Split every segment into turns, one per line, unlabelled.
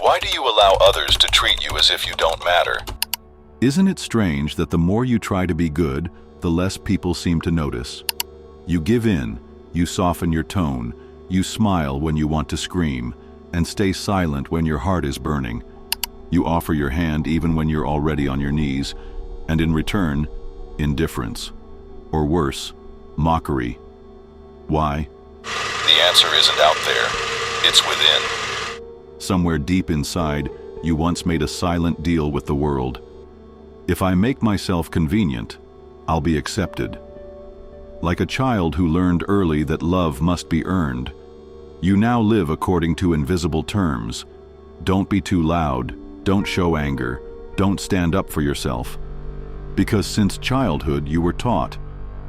Why do you allow others to treat you as if you don't matter?
Isn't it strange that the more you try to be good, the less people seem to notice? You give in, you soften your tone, you smile when you want to scream, and stay silent when your heart is burning. You offer your hand even when you're already on your knees, and in return, indifference. Or worse, mockery. Why?
The answer isn't out there. It's within.
Somewhere deep inside, you once made a silent deal with the world. If I make myself convenient, I'll be accepted. Like a child who learned early that love must be earned, you now live according to invisible terms. Don't be too loud, don't show anger, don't stand up for yourself. Because since childhood you were taught,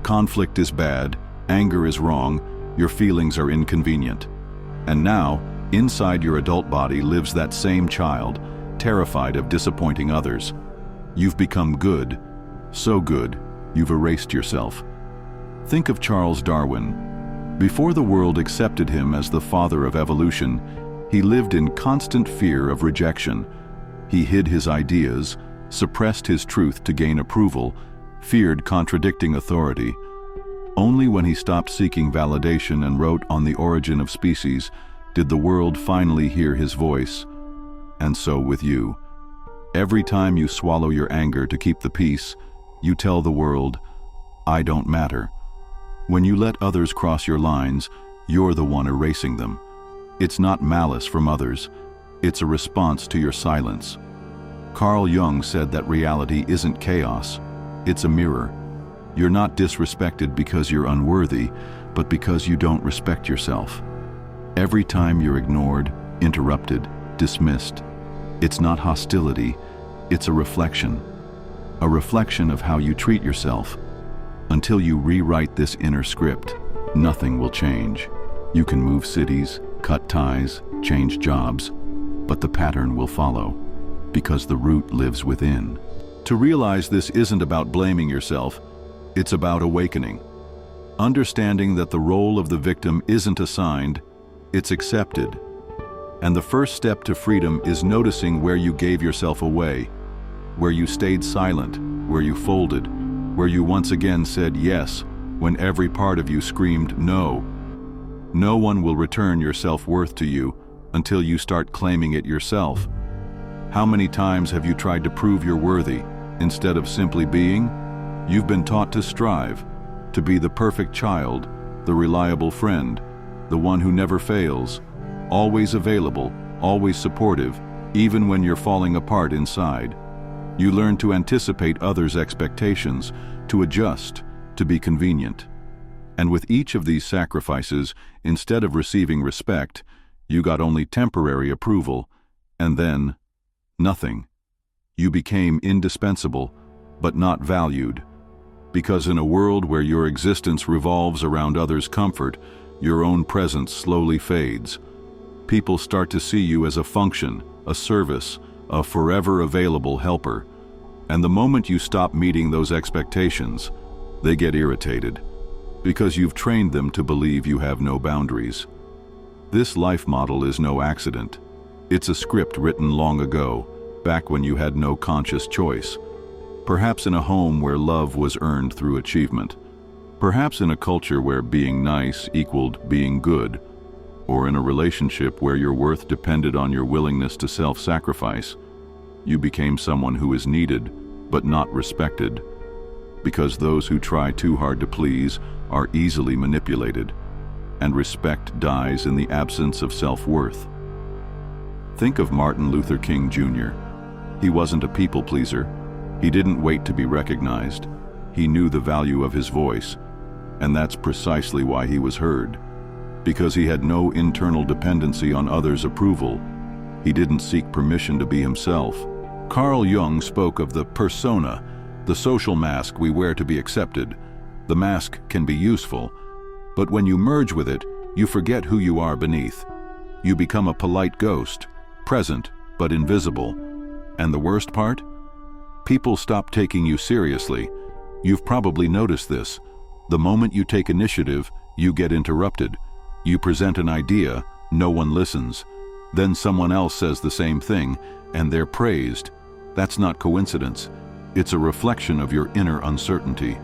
conflict is bad, anger is wrong, your feelings are inconvenient. And now, inside your adult body lives that same child, terrified of disappointing others. You've become good, so good, you've erased yourself. Think of Charles Darwin. Before the world accepted him as the father of evolution, he lived in constant fear of rejection. He hid his ideas, suppressed his truth to gain approval, feared contradicting authority. Only when he stopped seeking validation and wrote On the Origin of Species did the world finally hear his voice. And so with you. Every time you swallow your anger to keep the peace, you tell the world, I don't matter. When you let others cross your lines, you're the one erasing them. It's not malice from others, it's a response to your silence. Carl Jung said that reality isn't chaos, it's a mirror. You're not disrespected because you're unworthy, but because you don't respect yourself. Every time you're ignored, interrupted, dismissed, it's not hostility, it's a reflection of how you treat yourself. Until you rewrite this inner script, nothing will change. You can move cities, cut ties, change jobs, but the pattern will follow, because the root lives within. To realize this isn't about blaming yourself, it's about awakening. Understanding that the role of the victim isn't assigned, it's accepted. And the first step to freedom is noticing where you gave yourself away, where you stayed silent, where you folded, where you once again said yes when every part of you screamed no. No one will return your self-worth to you until you start claiming it yourself. How many times have you tried to prove you're worthy instead of simply being? You've been taught to strive, to be the perfect child, the reliable friend, the one who never fails, always available, always supportive, even when you're falling apart inside. You learn to anticipate others' expectations, to adjust, to be convenient. And with each of these sacrifices, instead of receiving respect, you got only temporary approval, and then nothing. You became indispensable, but not valued. Because in a world where your existence revolves around others' comfort, your own presence slowly fades. People start to see you as a function, a service, a forever available helper. And the moment you stop meeting those expectations, they get irritated, because you've trained them to believe you have no boundaries. This life model is no accident. It's a script written long ago, back when you had no conscious choice. Perhaps in a home where love was earned through achievement. Perhaps in a culture where being nice equaled being good. Or in a relationship where your worth depended on your willingness to self-sacrifice. You became someone who is needed, but not respected. Because those who try too hard to please are easily manipulated, and respect dies in the absence of self-worth. Think of Martin Luther King Jr. He wasn't a people pleaser. He didn't wait to be recognized. He knew the value of his voice, and that's precisely why he was heard. Because he had no internal dependency on others' approval. He didn't seek permission to be himself. Carl Jung spoke of the persona, the social mask we wear to be accepted. The mask can be useful, but when you merge with it, you forget who you are beneath. You become a polite ghost, present but invisible. And the worst part? People stop taking you seriously. You've probably noticed this. The moment you take initiative, you get interrupted. You present an idea, no one listens. Then someone else says the same thing, and they're praised. That's not coincidence. It's a reflection of your inner uncertainty,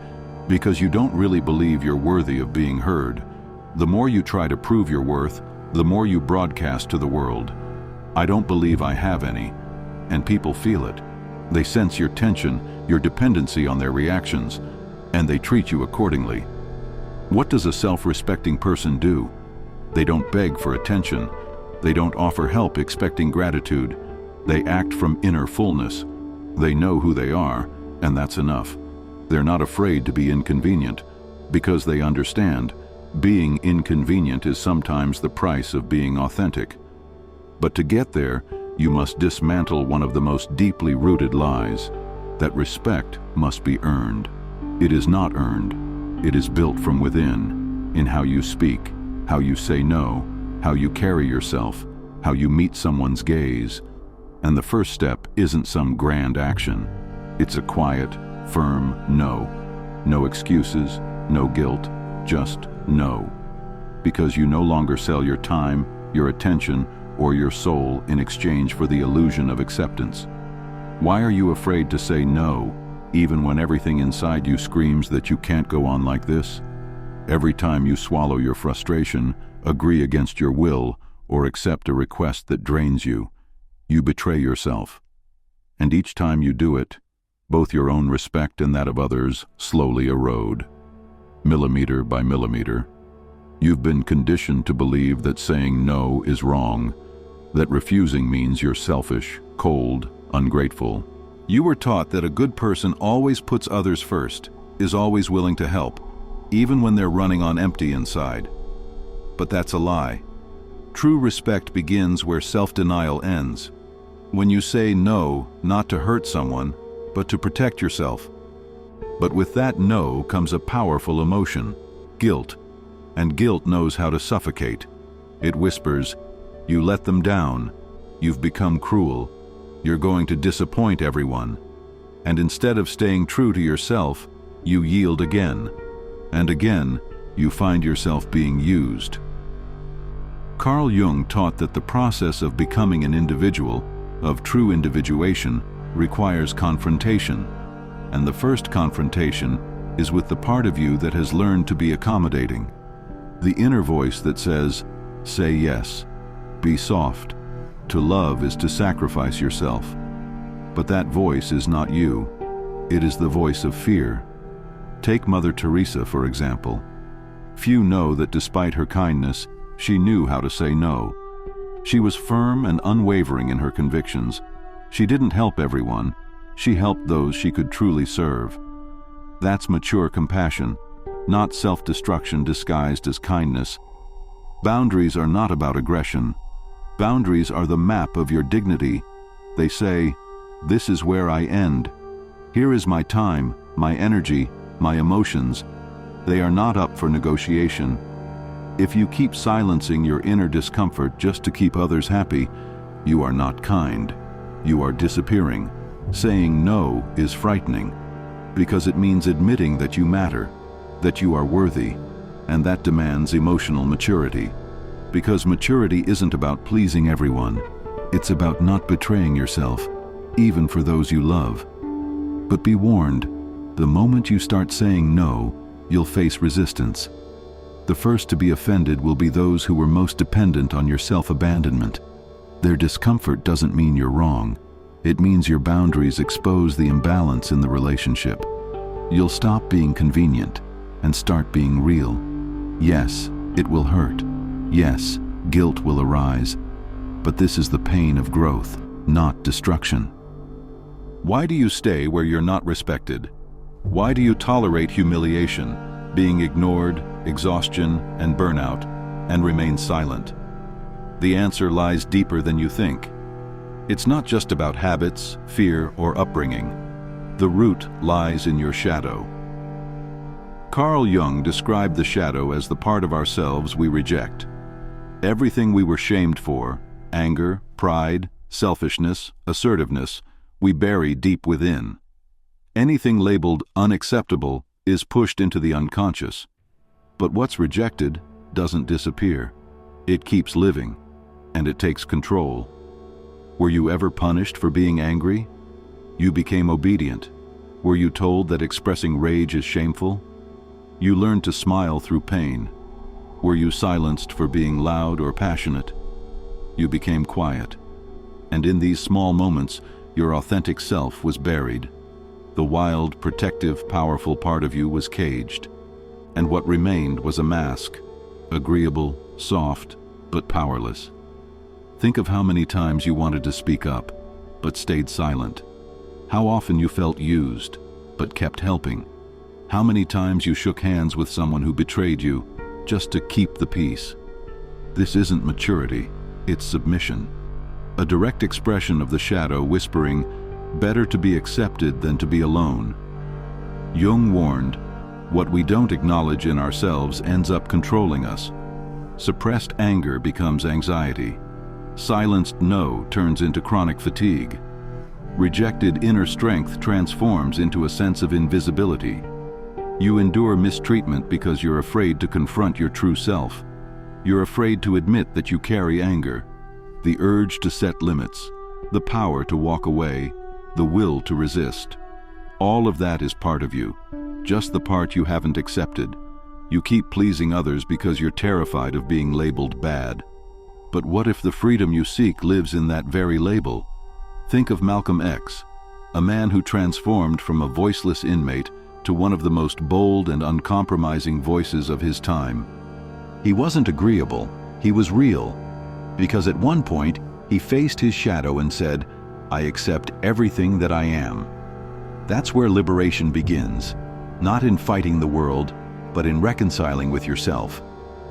because you don't really believe you're worthy of being heard. The more you try to prove your worth, the more you broadcast to the world. I don't believe I have any. And people feel it. They sense your tension, your dependency on their reactions, and they treat you accordingly. What does a self-respecting person do? They don't beg for attention. They don't offer help expecting gratitude. They act from inner fullness. They know who they are, and that's enough. They're not afraid to be inconvenient, because they understand being inconvenient is sometimes the price of being authentic. But to get there, you must dismantle one of the most deeply rooted lies, that respect must be earned. It is not earned. It is built from within, in how you speak, how you say no, how you carry yourself, how you meet someone's gaze. And the first step isn't some grand action. It's a quiet, firm no. No excuses, no guilt, just no. Because you no longer sell your time, your attention, or your soul in exchange for the illusion of acceptance. Why are you afraid to say no, even when everything inside you screams that you can't go on like this? Every time you swallow your frustration, agree against your will, or accept a request that drains you, you betray yourself. And each time you do it, both your own respect and that of others slowly erode. Millimeter by millimeter. You've been conditioned to believe that saying no is wrong, that refusing means you're selfish, cold, ungrateful. You were taught that a good person always puts others first, is always willing to help, even when they're running on empty inside. But that's a lie. True respect begins where self-denial ends. When you say no, not to hurt someone, but to protect yourself. But with that no comes a powerful emotion, guilt. And guilt knows how to suffocate. It whispers, you let them down, you've become cruel, you're going to disappoint everyone. And instead of staying true to yourself, you yield again. And again, you find yourself being used. Carl Jung taught that the process of becoming an individual, of true individuation, requires confrontation. And the first confrontation is with the part of you that has learned to be accommodating. The inner voice that says, say yes, be soft. To love is to sacrifice yourself. But that voice is not you. It is the voice of fear. Take Mother Teresa, for example. Few know that despite her kindness, she knew how to say no. She was firm and unwavering in her convictions. She didn't help everyone. She helped those she could truly serve. That's mature compassion, not self-destruction disguised as kindness. Boundaries are not about aggression. Boundaries are the map of your dignity. They say, this is where I end. Here is my time, my energy, my emotions. They are not up for negotiation. If you keep silencing your inner discomfort just to keep others happy, you are not kind. You are disappearing. Saying no is frightening, because it means admitting that you matter, that you are worthy, and that demands emotional maturity. Because maturity isn't about pleasing everyone. It's about not betraying yourself, even for those you love. But be warned, the moment you start saying no, you'll face resistance. The first to be offended will be those who were most dependent on your self-abandonment. Their discomfort doesn't mean you're wrong. It means your boundaries expose the imbalance in the relationship. You'll stop being convenient and start being real. Yes, it will hurt. Yes, guilt will arise. But this is the pain of growth, not destruction. Why do you stay where you're not respected? Why do you tolerate humiliation, being ignored, exhaustion, and burnout, and remain silent? The answer lies deeper than you think. It's not just about habits, fear, or upbringing. The root lies in your shadow. Carl Jung described the shadow as the part of ourselves we reject. Everything we were shamed for, anger, pride, selfishness, assertiveness, we bury deep within. Anything labeled unacceptable is pushed into the unconscious. But what's rejected doesn't disappear. It keeps living. and it takes control. Were you ever punished for being angry? You became obedient. Were you told that expressing rage is shameful? You learned to smile through pain. Were you silenced for being loud or passionate? You became quiet. And in these small moments, your authentic self was buried. The wild, protective, powerful part of you was caged. And what remained was a mask, agreeable, soft, but powerless. Think of how many times you wanted to speak up, but stayed silent. How often you felt used, but kept helping. How many times you shook hands with someone who betrayed you, just to keep the peace. This isn't maturity, it's submission. A direct expression of the shadow whispering, "Better to be accepted than to be alone." Jung warned, what we don't acknowledge in ourselves ends up controlling us. Suppressed anger becomes anxiety. Silenced no turns into chronic fatigue. Rejected inner strength transforms into a sense of invisibility. You endure mistreatment because you're afraid to confront your true self. You're afraid to admit that you carry anger, the urge to set limits, the power to walk away, the will to resist. All of that is part of you, just the part you haven't accepted. You keep pleasing others because you're terrified of being labeled bad. But what if the freedom you seek lives in that very label? Think of Malcolm X, a man who transformed from a voiceless inmate to one of the most bold and uncompromising voices of his time. He wasn't agreeable, he was real. Because at one point, he faced his shadow and said, "I accept everything that I am." That's where liberation begins, not in fighting the world, but in reconciling with yourself,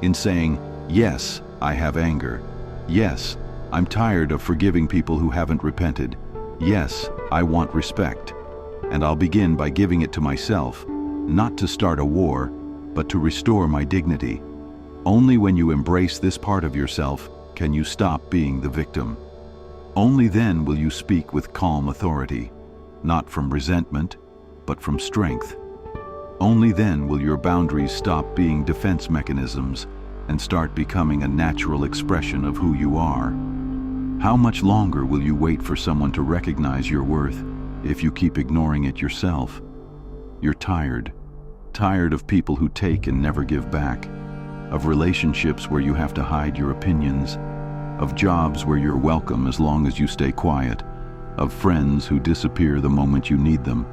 in saying, "Yes, I have anger. Yes, I'm tired of forgiving people who haven't repented. Yes, I want respect. And I'll begin by giving it to myself, not to start a war, but to restore my dignity." Only when you embrace this part of yourself can you stop being the victim. Only then will you speak with calm authority, not from resentment, but from strength. Only then will your boundaries stop being defense mechanisms and start becoming a natural expression of who you are. How much longer will you wait for someone to recognize your worth if you keep ignoring it yourself? You're tired of people who take and never give back, of relationships where you have to hide your opinions, of jobs where you're welcome as long as you stay quiet, of friends who disappear the moment you need them.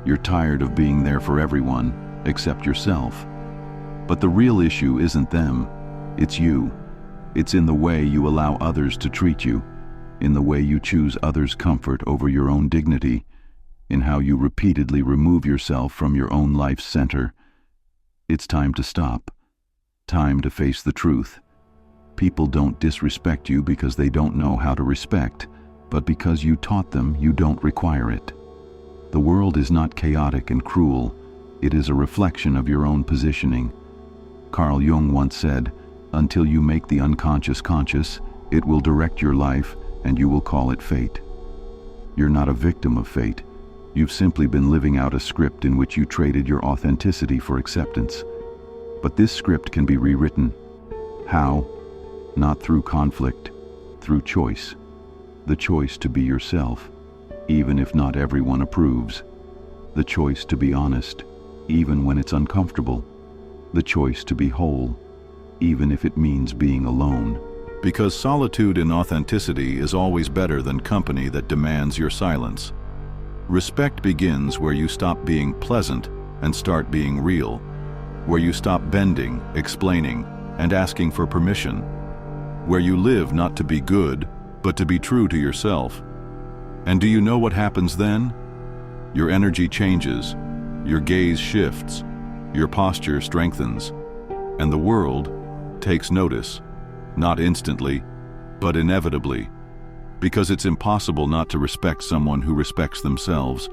You're tired of being there for everyone except yourself. But the real issue isn't them, it's you. It's in the way you allow others to treat you, in the way you choose others' comfort over your own dignity, in how you repeatedly remove yourself from your own life's center. It's time to stop. Time to face the truth. People don't disrespect you because they don't know how to respect, but because you taught them you don't require it. The world is not chaotic and cruel. It is a reflection of your own positioning. Carl Jung once said, "Until you make the unconscious conscious, it will direct your life and you will call it fate." You're not a victim of fate. You've simply been living out a script in which you traded your authenticity for acceptance. But this script can be rewritten. How? Not through conflict, through choice. The choice to be yourself, even if not everyone approves. The choice to be honest, even when it's uncomfortable. The choice to be whole, even if it means being alone. Because solitude in authenticity is always better than company that demands your silence. Respect begins where you stop being pleasant and start being real, where you stop bending, explaining, and asking for permission, where you live not to be good, but to be true to yourself. And do you know what happens then? Your energy changes, your gaze shifts, your posture strengthens, and the world takes notice, not instantly, but inevitably. Because it's impossible not to respect someone who respects themselves.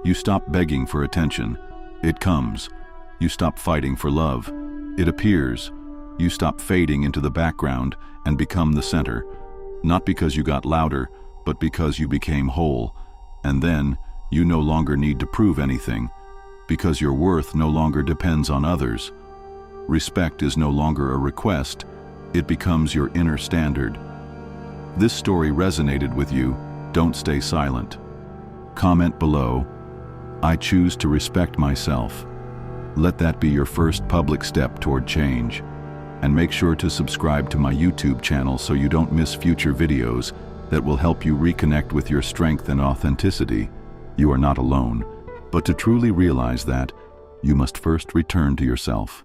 You stop begging for attention. It comes. You stop fighting for love. It appears. You stop fading into the background and become the center. Not because you got louder, but because you became whole. And then, you no longer need to prove anything, because your worth no longer depends on others. Respect is no longer a request. It becomes your inner standard. this story resonated with you, don't stay silent. Comment below, I choose to respect myself. Let that be your first public step toward change. And make sure to subscribe to my YouTube channel so you don't miss future videos that will help you reconnect with your strength and authenticity. You are not alone, but to truly realize that, you must first return to yourself.